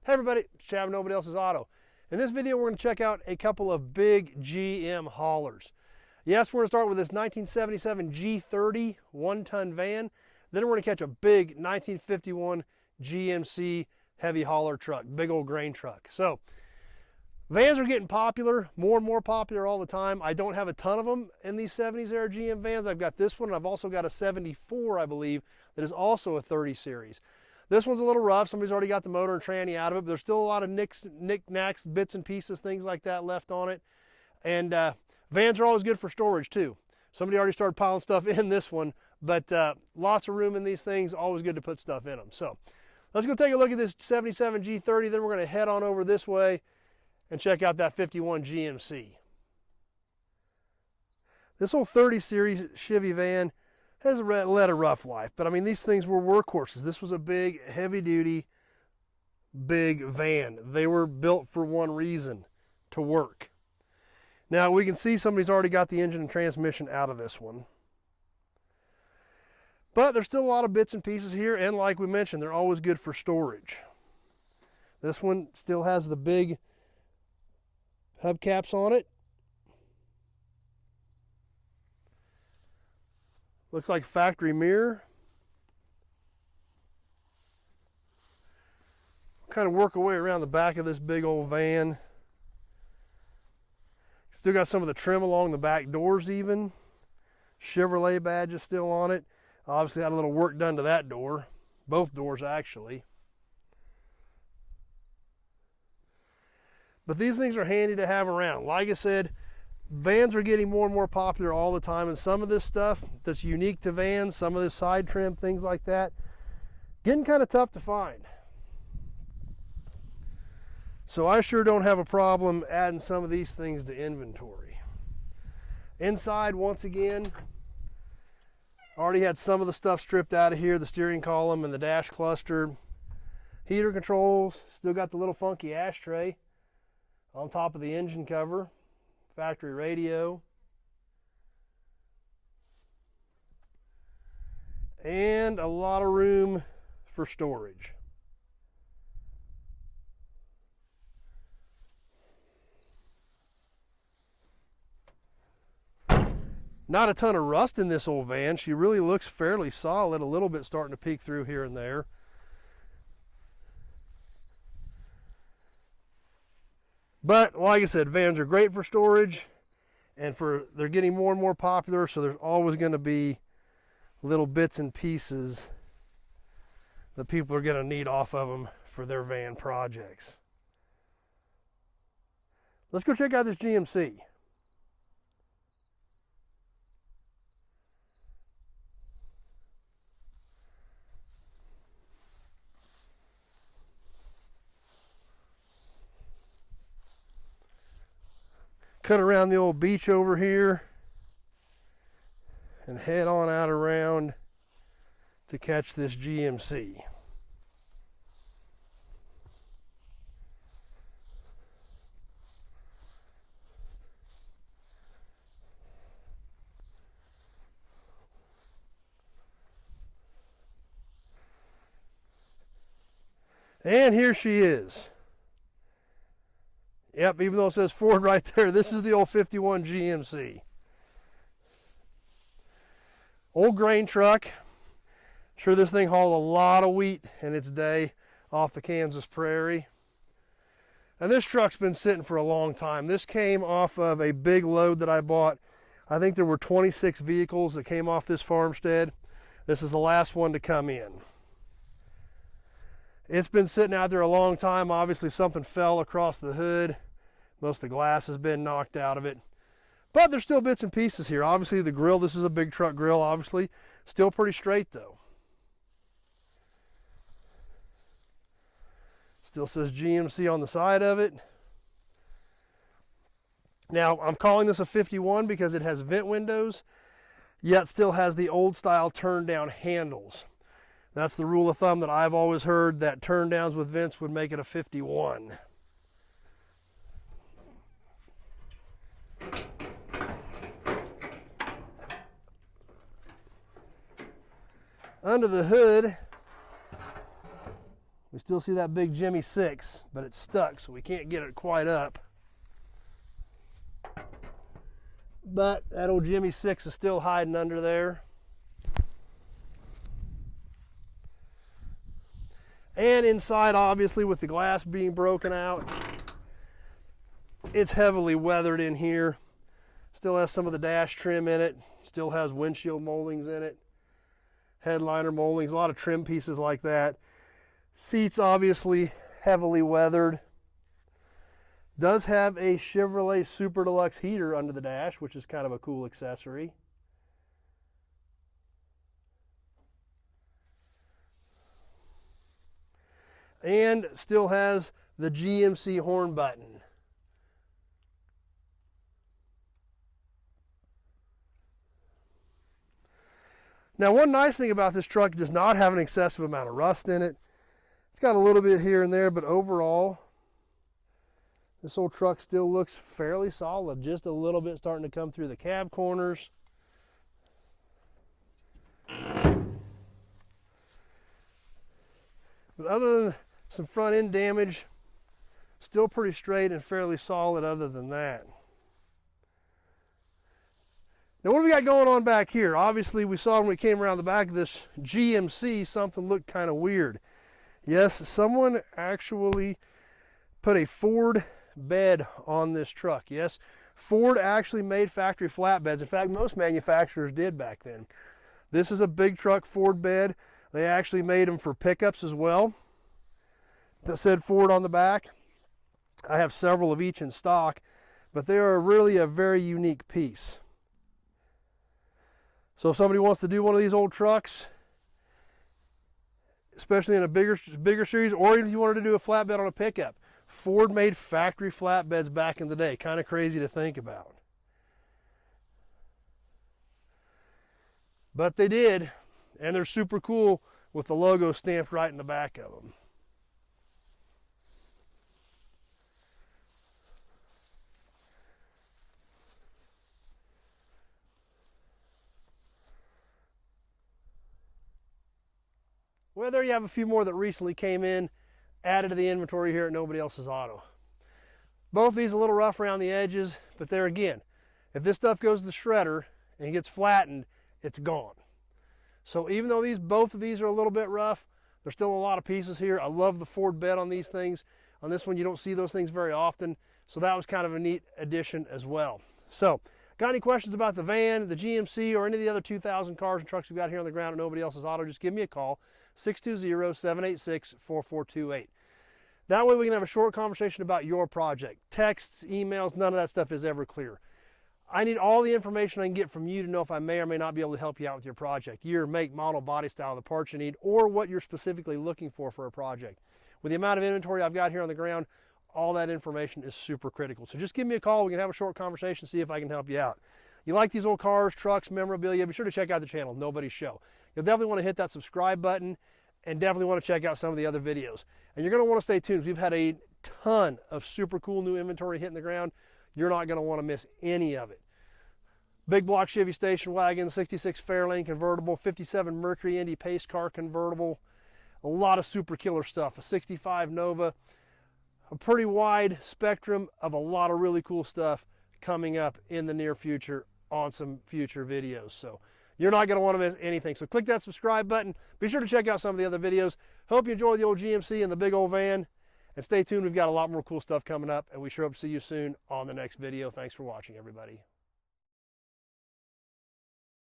Hey everybody, it's Chevy, Nobody Else's Auto. In this video, we're going to check out a couple of big GM haulers. Yes, we're going to start with this 1977 G30 one-ton van. Then we're going to catch a big 1951 GMC heavy hauler truck, big old grain truck. So, vans are getting popular, more and more popular all the time. I don't have a ton of them in these 70s era GM vans. I've got this one, and I've also got a 74, I believe, that is also a 30 series. This one's a little rough. Somebody's already got the motor and tranny out of it, but there's still a lot of knickknacks, bits and pieces, things like that left on it. And vans are always good for storage too. Somebody already started piling stuff in this one, but lots of room in these things, always good to put stuff in them. So let's go take a look at this 77 G30, then we're going to head on over this way and check out that 51 GMC. This old 30 series Chevy van has led a rough life, but I mean, these things were workhorses. This was a big, heavy-duty, big van. They were built for one reason, to work. Now, we can see somebody's already got the engine and transmission out of this one. But there's still a lot of bits and pieces here, and like we mentioned, they're always good for storage. This one still has the big hubcaps on it. Looks like factory mirror. Kind of work our way around the back of this big old van. Still got some of the trim along the back doors even. Chevrolet badge is still on it. Obviously had a little work done to that door. Both doors actually. But these things are handy to have around. Like I said, vans are getting more and more popular all the time, and some of this stuff that's unique to vans, some of this side trim, things like that, getting kind of tough to find. So I sure don't have a problem adding some of these things to inventory. Inside, once again, already had some of the stuff stripped out of here, the steering column and the dash cluster. Heater controls, still got the little funky ashtray on top of the engine cover. Factory radio, and a lot of room for storage. Not a ton of rust in this old van. She really looks fairly solid, a little bit starting to peek through here and there. But like I said, vans are great for storage, and they're getting more and more popular, so there's always going to be little bits and pieces that people are going to need off of them for their van projects. Let's go check out this GMC. Cut around the old beach over here and head on out around to catch this GMC. And here she is. Yep, even though it says Ford right there, this is the old 51 GMC. Old grain truck. Sure, this thing hauled a lot of wheat in its day off the Kansas prairie. And this truck's been sitting for a long time. This came off of a big load that I bought. I think there were 26 vehicles that came off this farmstead. This is the last one to come in. It's been sitting out there a long time. Obviously something fell across the hood. Most of the glass has been knocked out of it. But there's still bits and pieces here. Obviously the grill, this is a big truck grill, obviously. Still pretty straight though. Still says GMC on the side of it. Now I'm calling this a 51 because it has vent windows, yet still has the old style turn down handles. That's the rule of thumb that I've always heard, that turn downs with vents would make it a 51. Under the hood, We still see that big Jimmy 6, but it's stuck, so we can't get it quite up. But that old Jimmy 6 is still hiding under there. And inside, obviously, with the glass being broken out, it's heavily weathered in here. Still has some of the dash trim in it. Still has windshield moldings in it. Headliner moldings, a lot of trim pieces like that. Seats obviously heavily weathered. Does have a Chevrolet Super Deluxe heater under the dash, which is kind of a cool accessory. And still has the GMC horn button. Now, one nice thing about this truck, it does not have an excessive amount of rust in it. It's got a little bit here and there, but overall, this old truck still looks fairly solid. Just a little bit starting to come through the cab corners. But other than some front end damage, still pretty straight and fairly solid other than that. Now, what do we got going on back here? Obviously, we saw when we came around the back of this GMC, something looked kind of weird. Yes, someone actually put a Ford bed on this truck. Yes, Ford actually made factory flatbeds. In fact, most manufacturers did back then. This is a big truck Ford bed. They actually made them for pickups as well that said Ford on the back. I have several of each in stock, but they are really a very unique piece. So if somebody wants to do one of these old trucks, especially in a bigger series, or even if you wanted to do a flatbed on a pickup, Ford made factory flatbeds back in the day. Kind of crazy to think about. But they did, and they're super cool with the logo stamped right in the back of them. Well, there you have a few more that recently came in, added to the inventory here at Nobody Else's Auto. Both these a little rough around the edges, but there again, if this stuff goes to the shredder and gets flattened, it's gone. So even though both of these are a little bit rough, there's still a lot of pieces here. I love the Ford bed on these things. On this one, you don't see those things very often, so that was kind of a neat addition as well. So, got any questions about the van, the GMC, or any of the other 2,000 cars and trucks we've got here on the ground at Nobody Else's Auto, just give me a call, 620-786-4428. That way we can have a short conversation about your project. Texts, emails, none of that stuff is ever clear. I need all the information I can get from you to know if I may or may not be able to help you out with your project. Year, make, model, body style, the parts you need, or what you're specifically looking for a project. With the amount of inventory I've got here on the ground, all that information is super critical. So just give me a call. We can have a short conversation, see if I can help you out. You like these old cars, trucks, memorabilia, be sure to check out the channel, Nobody's Show. You'll definitely want to hit that subscribe button and definitely want to check out some of the other videos. And you're going to want to stay tuned. We've had a ton of super cool new inventory hitting the ground. You're not going to want to miss any of it. Big block Chevy station wagon, 66 Fairlane convertible, 57 Mercury Indy pace car convertible, a lot of super killer stuff, a 65 Nova, a pretty wide spectrum of a lot of really cool stuff coming up in the near future on some future videos. So you're not going to want to miss anything. So click that subscribe button. Be sure to check out some of the other videos. Hope you enjoy the old GMC and the big old van. And stay tuned. We've got a lot more cool stuff coming up, and we sure hope to see you soon on the next video. Thanks for watching, everybody.